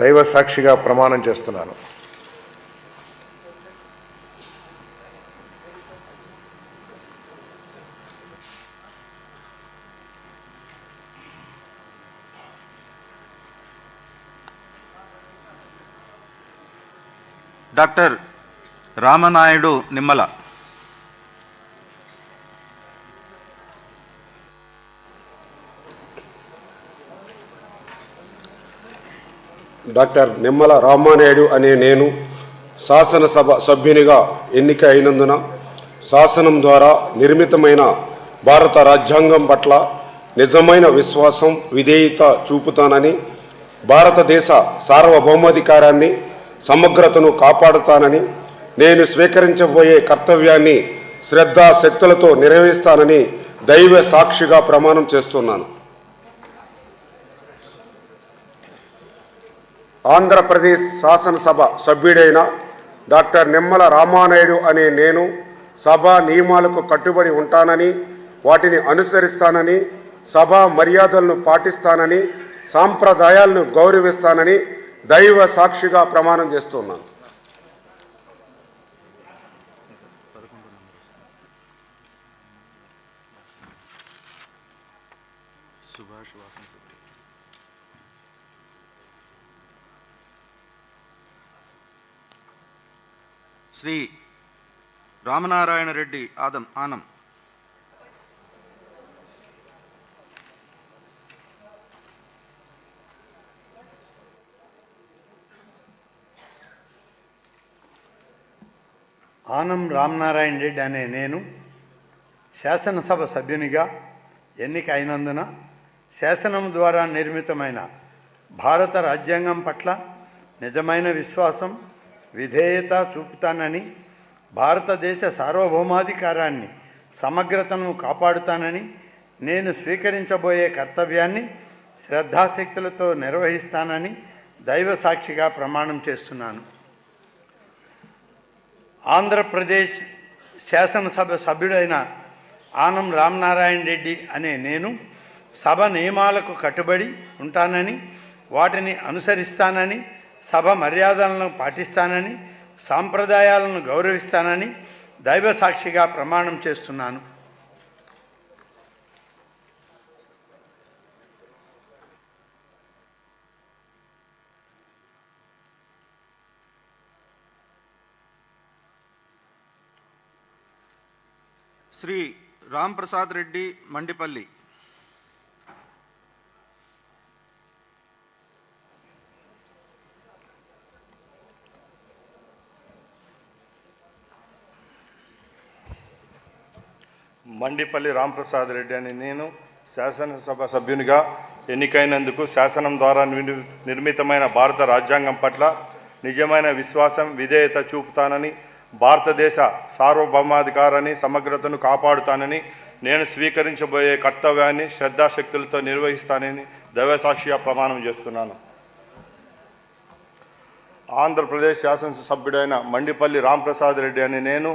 దైవ సాక్షిగా ప్రమాణం చేస్తున్నాను. డాక్టర్ రామనాయుడు నిమ్మల. డాక్టర్ నిమ్మల రామానాయుడు అనే నేను శాసనసభ సభ్యునిగా ఎన్నిక అయినందున శాసనం ద్వారా నిర్మితమైన భారత రాజ్యాంగం పట్ల నిజమైన విశ్వాసం, విధేయత చూపుతానని, భారతదేశ సార్వభౌమాధికారాన్ని, సమగ్రతను కాపాడుతానని, నేను స్వీకరించబోయే కర్తవ్యాన్ని శ్రద్ధాశక్తులతో నిర్వహిస్తానని దైవ సాక్షిగా ప్రమాణం చేస్తున్నాను. ఆంధ్రప్రదేశ్ శాసనసభ సభ్యుడైన డాక్టర్ నిమ్మల రామానాయుడు అనే నేను సభా నియమాలకు కట్టుబడి ఉంటానని, వాటిని అనుసరిస్తానని, సభా మర్యాదలను పాటిస్తానని, సాంప్రదాయాలను గౌరవిస్తానని దైవ సాక్షిగా ప్రమాణం చేస్తున్నాను. శ్రీ రామనారాయణ రెడ్డి ఆనం. ఆనం రామనారాయణ రెడ్డి అనే నేను శాసనసభ సభ్యునిగా ఎన్నిక అయినందున శాసనం ద్వారా నిర్మితమైన భారత రాజ్యాంగం పట్ల నిజమైన విశ్వాసం, విధేయత చూపుతానని, భారతదేశ సార్వభౌమాధికారాన్ని, సమగ్రతను కాపాడుతానని, నేను స్వీకరించబోయే కర్తవ్యాన్ని శ్రద్ధాశక్తులతో నిర్వహిస్తానని దైవ సాక్షిగా ప్రమాణం చేస్తున్నాను. ఆంధ్రప్రదేశ్ శాసనసభ సభ్యుడైన ఆనం రామనారాయణ రెడ్డి అనే నేను సభ నియమాలకు కట్టుబడి ఉంటానని, వాటిని అనుసరిస్తానని, సభ మర్యాదలను పాటిస్తానని, సాంప్రదాయాలను గౌరవిస్తానని దైవ సాక్షిగా ప్రమాణం చేస్తున్నాను. శ్రీ రాంప్రసాద్ రెడ్డి మండిపల్లి. మండిపల్లి రాంప్రసాద్ రెడ్డి అని నేను శాసనసభ సభ్యునిగా ఎన్నికైనందుకు శాసనం ద్వారా నిర్మితమైన భారత రాజ్యాంగం పట్ల నిజమైన విశ్వాసం, విధేయత చూపుతానని, భారతదేశ సార్వభౌమాధికారాన్ని, సమగ్రతను కాపాడుతానని, నేను స్వీకరించబోయే కర్తవ్యాన్ని శ్రద్ధాశక్తులతో నిర్వహిస్తానని దైవసాక్షిగా ప్రమాణం చేస్తున్నాను. ఆంధ్రప్రదేశ్ శాసనసభ్యుడైన మండిపల్లి రాంప్రసాద్ రెడ్డి అని నేను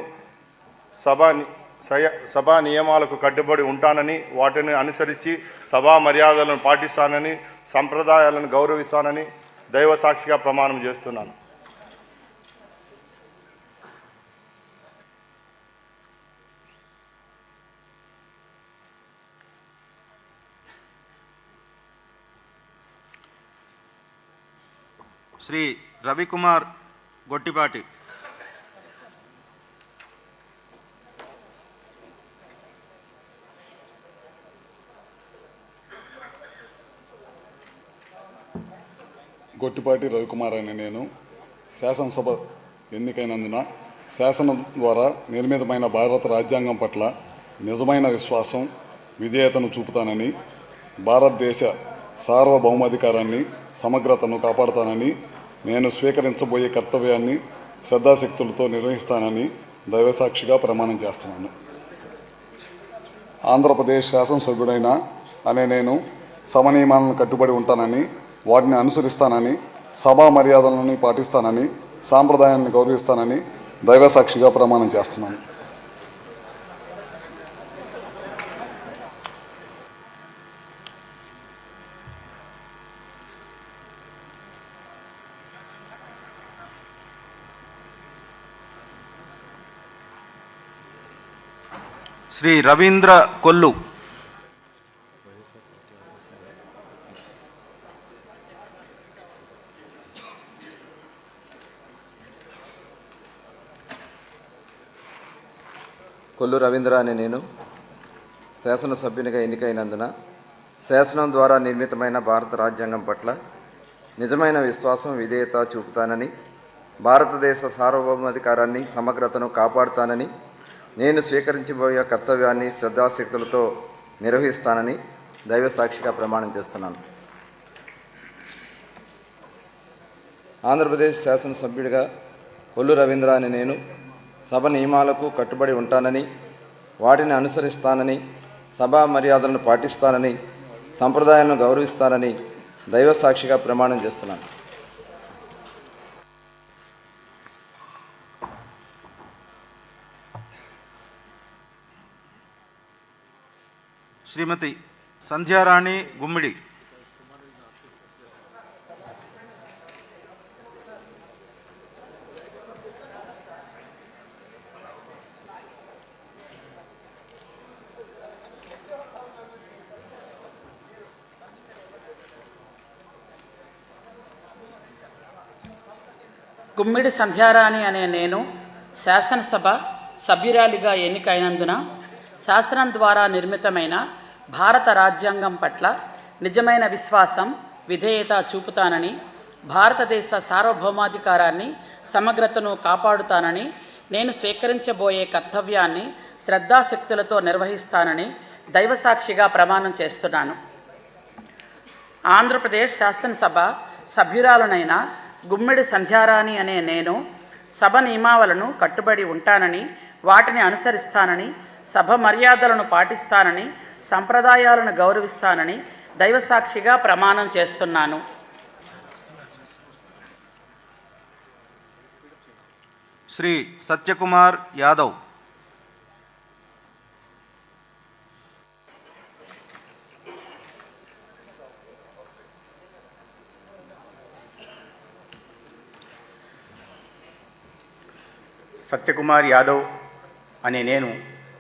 సభా నియమాలకు కట్టుబడి ఉంటానని, వాటిని అనుసరించి సభా మర్యాదలను పాటిస్తానని, సంప్రదాయాలను గౌరవిస్తానని దైవ సాక్షిగా ప్రమాణం చేస్తున్నాను. శ్రీ రవికుమార్ గొట్టిపాటి. గొట్టిపాటి రవికుమార్ అనే నేను శాసనసభ ఎన్నికైనందున శాసనం ద్వారా నిర్మితమైన భారత రాజ్యాంగం పట్ల నిజమైన విశ్వాసం, విధేయతను చూపుతానని, భారతదేశ సార్వభౌమాధికారాన్ని, సమగ్రతను కాపాడుతానని, నేను స్వీకరించబోయే కర్తవ్యాన్ని శ్రద్ధాశక్తులతో నిర్వహిస్తానని దైవసాక్షిగా ప్రమాణం చేస్తున్నాను. ఆంధ్రప్రదేశ్ శాసనసభ్యుడైన అనే నేను సభ నియమాలను కట్టుబడి ఉంటానని, వాటిని అనుసరిస్తానని, సభా మర్యాదలను పాటిస్తానని, సాంప్రదాయాన్ని గౌరవిస్తానని దైవసాక్షిగా ప్రమాణం చేస్తున్నాను. శ్రీ రవీంద్ర కొల్లు, కొల్లు రవీంద్ర అనే నేను శాసనసభ్యునిగా ఎన్నికైనందున శాసనం ద్వారా నిర్మితమైన భారత రాజ్యాంగం పట్ల నిజమైన విశ్వాసం, విధేయత చూపుతానని, భారతదేశ సార్వభౌమాధికారాన్ని, సమగ్రతను కాపాడుతానని, నేను స్వీకరించబోయే కర్తవ్యాన్ని శ్రద్ధాశక్తులతో నిర్వహిస్తానని దైవ సాక్షిగా ప్రమాణం చేస్తున్నాను. ఆంధ్రప్రదేశ్ శాసనసభ్యుడిగా కొల్లు రవీంద్ర అనే నేను సభ నియమాలకు కట్టుబడి ఉంటానని, వాటిని అనుసరిస్తానని, సభా మర్యాదలను పాటిస్తానని, సంప్రదాయాలను గౌరవిస్తానని దైవ సాక్షిగా ప్రమాణం చేస్తున్నాను. శ్రీమతి సంధ్యారాణి గుమ్మిడి, గుమ్మిడి సంధ్యారాణి అనే నేను శాసనసభ సభ్యురాలిగా ఎన్నికైనందున శాసనం ద్వారా నిర్మితమైన భారత రాజ్యాంగం పట్ల నిజమైన విశ్వాసం, విధేయత చూపుతానని, భారతదేశ సార్వభౌమాధికారాన్ని, సమగ్రతను కాపాడుతానని, నేను స్వీకరించబోయే కర్తవ్యాన్ని శ్రద్ధాశక్తులతో నిర్వహిస్తానని దైవసాక్షిగా ప్రమాణం చేస్తున్నాను. ఆంధ్రప్రదేశ్ శాసనసభ సభ్యురాలనైన గుమ్మిడి సంధ్యారాణి అనే నేను సభ నియమావళిను కట్టుబడి ఉంటానని, వాటిని అనుసరిస్తానని, సభ మర్యాదలను పాటిస్తానని, సంప్రదాయాలను గౌరవిస్తానని దైవసాక్షిగా ప్రమాణం చేస్తున్నాను. శ్రీ సత్యకుమార్ యాదవ్, సత్యకుమార్ యాదవ్ అనే నేను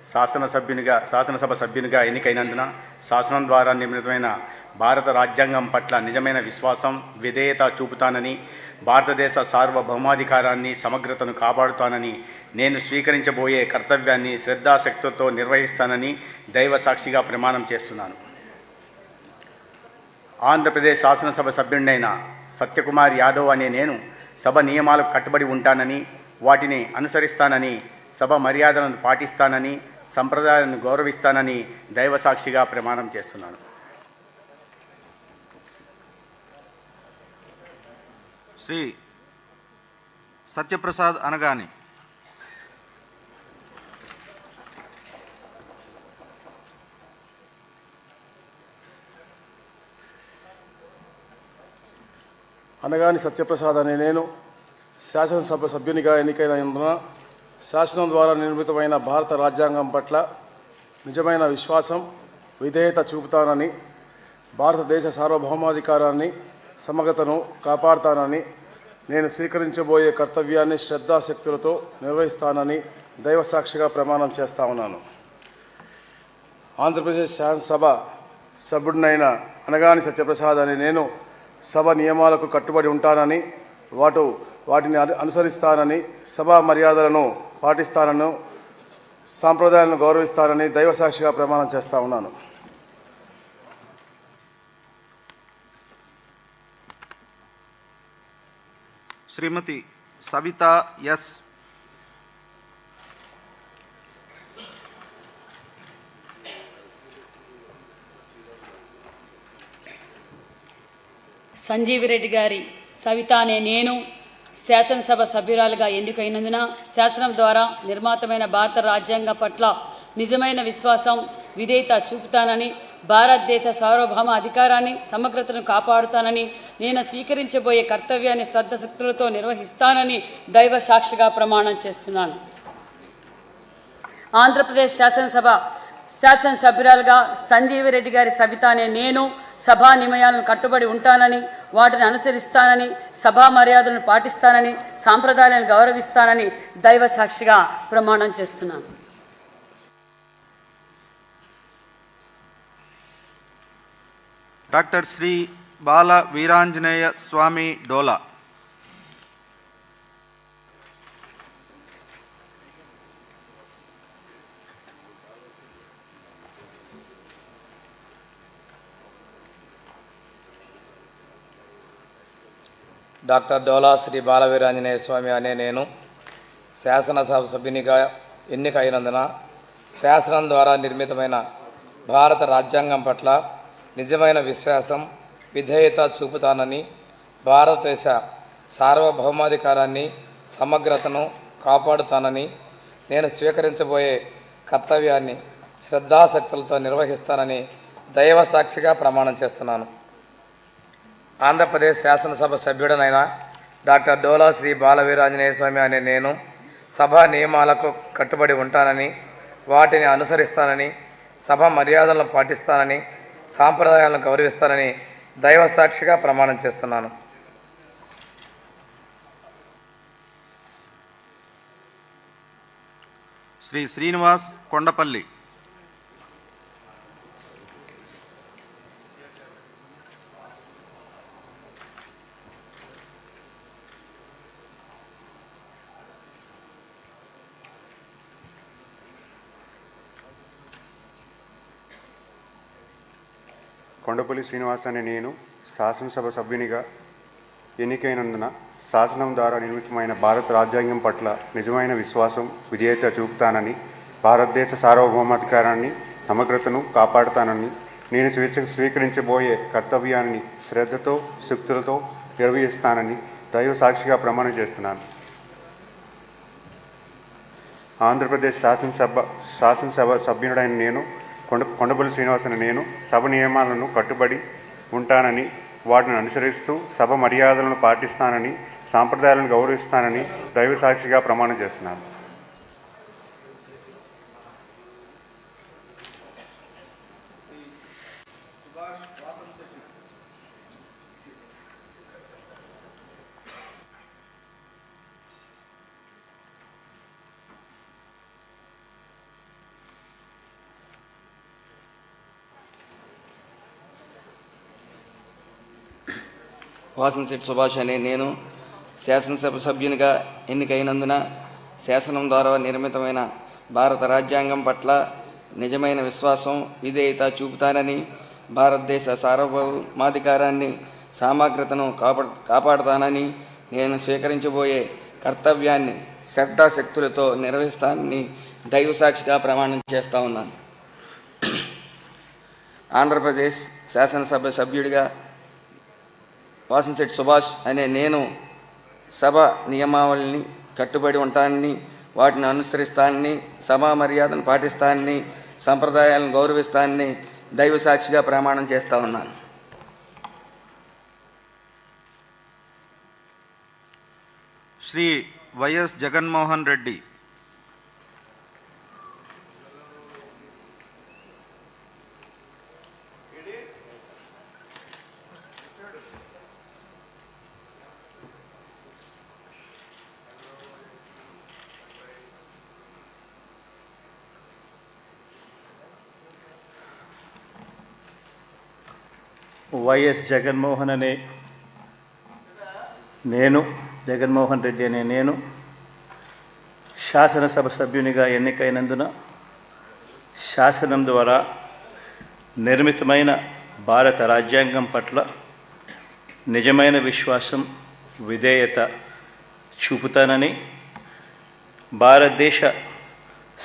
శాసనసభ సభ్యునిగా ఎన్నికైనందున శాసనం ద్వారా నిర్మితమైన భారత రాజ్యాంగం పట్ల నిజమైన విశ్వాసం, విధేయత చూపుతానని, భారతదేశ సార్వభౌమాధికారాన్ని, సమగ్రతను కాపాడుతానని, నేను స్వీకరించబోయే కర్తవ్యాన్ని శ్రద్ధాశక్తులతో నిర్వహిస్తానని దైవ సాక్షిగా ప్రమాణం చేస్తున్నాను. ఆంధ్రప్రదేశ్ శాసనసభ సభ్యుడినైన సత్యకుమార్ యాదవ్ అనే నేను సభ నియమాలకు కట్టుబడి ఉంటానని, వాటిని అనుసరిస్తానని, సభ మర్యాదలను పాటిస్తానని, సంప్రదాయాలను గౌరవిస్తానని దైవ సాక్షిగా ప్రమాణం చేస్తున్నాను. శ్రీ సత్యప్రసాద్ అనగాని, అనగాని సత్యప్రసాద్ అనే నేను శాసనసభ సభ్యునిగా ఎన్నికైనందున శాసనం ద్వారా నిర్మితమైన భారత రాజ్యాంగం పట్ల నిజమైన విశ్వాసం, విధేయత చూపుతానని, భారతదేశ సార్వభౌమాధికారాన్ని, సమగ్రతను కాపాడుతానని, నేను స్వీకరించబోయే కర్తవ్యాన్ని శ్రద్ధాశక్తులతో నిర్వహిస్తానని దైవసాక్షిగా ప్రమాణం చేస్తా ఉన్నాను. ఆంధ్రప్రదేశ్ శాసనసభ సభ్యుడినైన అనగాని సత్యప్రసాద్ అనే నేను సభ నియమాలకు కట్టుబడి ఉంటానని, వాటిని అనుసరిస్తానని, సభా మర్యాదలను పాటిస్తానని, సాంప్రదాయాలను గౌరవిస్తానని దైవసాక్షిగా ప్రమాణం చేస్తా ఉన్నాను. శ్రీమతి సవిత ఎస్, సంజీవిరెడ్డి గారి సవిత అనే నేను శాసనసభ సభ్యురాలుగా ఎన్నికైనందున శాసనం ద్వారా నిర్మాతమైన భారత రాజ్యాంగం పట్ల నిజమైన విశ్వాసం, విధేయత చూపుతానని, భారతదేశ సార్వభౌమ అధికారాన్ని, సమగ్రతను కాపాడుతానని, నేను స్వీకరించబోయే కర్తవ్యాన్ని శ్రద్ధశక్తులతో నిర్వహిస్తానని దైవ సాక్షిగా ప్రమాణం చేస్తున్నాను. ఆంధ్రప్రదేశ్ శాసనసభ్యురాలుగా సంజీవిరెడ్డి గారి సవిత అనే నేను సభా నియమాలను కట్టుబడి ఉంటానని, వాటిని అనుసరిస్తానని, సభా మర్యాదలను పాటిస్తానని, సాంప్రదాయాలను గౌరవిస్తానని దైవ సాక్షిగా ప్రమాణం చేస్తున్నాను. డాక్టర్ శ్రీ బాల వీరాంజనేయ స్వామి డోలా, డాక్టర్ డోలా శ్రీ బాలవీరాంజనేయ స్వామి అనే నేను శాసనసభ సభ్యునిగా ఎన్నికైనందున శాసనం ద్వారా నిర్మితమైన భారత రాజ్యాంగం పట్ల నిజమైన విశ్వాసం, విధేయత చూపుతానని, భారతదేశ సార్వభౌమాధికారాన్ని, సమగ్రతను కాపాడుతానని, నేను స్వీకరించబోయే కర్తవ్యాన్ని శ్రద్ధాశక్తులతో నిర్వహిస్తానని దైవ సాక్షిగా ప్రమాణం చేస్తున్నాను. ఆంధ్రప్రదేశ్ శాసనసభ సభ్యుడనైన డాక్టర్ డోలా శ్రీ బాలవీరాంజనేయ స్వామి అనే నేను సభ నియమాలకు కట్టుబడి ఉంటానని, వాటిని అనుసరిస్తానని, సభ మర్యాదలను పాటిస్తానని, సాంప్రదాయాలను గౌరవిస్తానని దైవ సాక్షిగా ప్రమాణం చేస్తున్నాను. శ్రీ శ్రీనివాస్ కొండపల్లి, కొండపల్లి శ్రీనివాస్ అనే నేను శాసనసభ సభ్యునిగా ఎన్నికైనందున శాసనం ద్వారా నిర్మితమైన భారత రాజ్యాంగం పట్ల నిజమైన విశ్వాసం, విధేయత చూపుతానని, భారతదేశ సార్వభౌమాధికారాన్ని, సమగ్రతను కాపాడుతానని, నేను స్వీకరించబోయే కర్తవ్యాన్ని శ్రద్ధతో, శక్తులతో నిర్వహిస్తానని దైవ సాక్షిగా ప్రమాణం చేస్తున్నాను. ఆంధ్రప్రదేశ్ శాసనసభ సభ్యుడైన నేను కొండపల్లి శ్రీనివాస్ అనే నేను సభ నియమాలను కట్టుబడి ఉంటానని, వాటిని అనుసరిస్తూ సభ మర్యాదలను పాటిస్తానని, సాంప్రదాయాలను గౌరవిస్తానని దైవ సాక్షిగా ప్రమాణం చేస్తున్నాను. వాసంశెట్టి సుభాష్ అనే నేను శాసనసభ సభ్యునిగా ఎన్నికైనందున శాసనం ద్వారా నిర్మితమైన భారత రాజ్యాంగం పట్ల నిజమైన విశ్వాసం, విధేయత చూపుతానని, భారతదేశ సార్వభౌమాధికారాన్ని, సమగ్రతను కాపాడుతానని, నేను స్వీకరించబోయే కర్తవ్యాన్ని శ్రద్ధాశక్తులతో నిర్వహిస్తానని దైవ సాక్షిగా ప్రమాణం చేస్తూ ఉన్నాను. ఆంధ్రప్రదేశ్ శాసనసభ సభ్యుడిగా వాసంశెట్టి సుభాష్ అనే నేను సభ నియమావళిని కట్టుబడి ఉంటానని, వాటిని అనుసరిస్తానని, సభా మర్యాదను పాటిస్తానని, సంప్రదాయాలను గౌరవిస్తానని దైవ సాక్షిగా ప్రమాణం చేస్తూ ఉన్నాను. శ్రీ వైఎస్ జగన్మోహన్ రెడ్డి, వైఎస్ జగన్మోహన్ అనే నేను జగన్మోహన్ రెడ్డి అనే నేను శాసనసభ సభ్యునిగా ఎన్నికైనందున శాసనం ద్వారా నిర్మితమైన భారత రాజ్యాంగం పట్ల నిజమైన విశ్వాసం, విధేయత చూపుతానని, భారతదేశ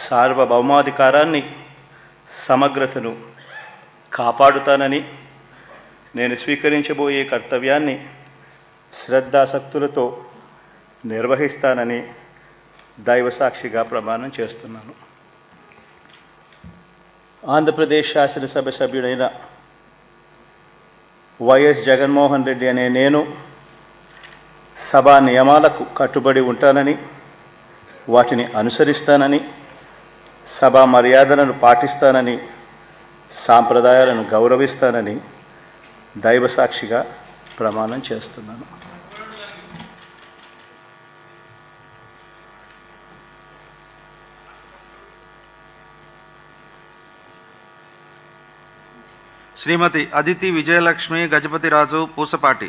సార్వభౌమాధికారాన్ని, సమగ్రతను కాపాడుతానని, నేను స్వీకరించబోయే కర్తవ్యాన్ని శ్రద్ధాశక్తులతో నిర్వహిస్తానని దైవ సాక్షిగా ప్రమాణం చేస్తున్నాను. ఆంధ్రప్రదేశ్ శాసనసభ సభ్యుడైన వైఎస్ జగన్మోహన్ రెడ్డి అనే నేను సభా నియమాలకు కట్టుబడి ఉంటానని, వాటిని అనుసరిస్తానని, సభా మర్యాదలను పాటిస్తానని, సాంప్రదాయాలను గౌరవిస్తానని దైవ సాక్షిగా ప్రమాణం చేస్తున్నాను. శ్రీమతి Aditi Vijayalakshmi Gajapathiraju Pusapati.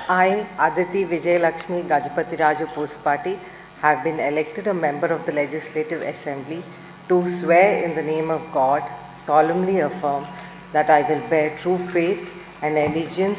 I, Aditi Vijayalakshmi Gajapati Raju Pusapati, have been elected a member of the Legislative Assembly, do swear in the name of God, solemnly affirm that I will bear true faith and allegiance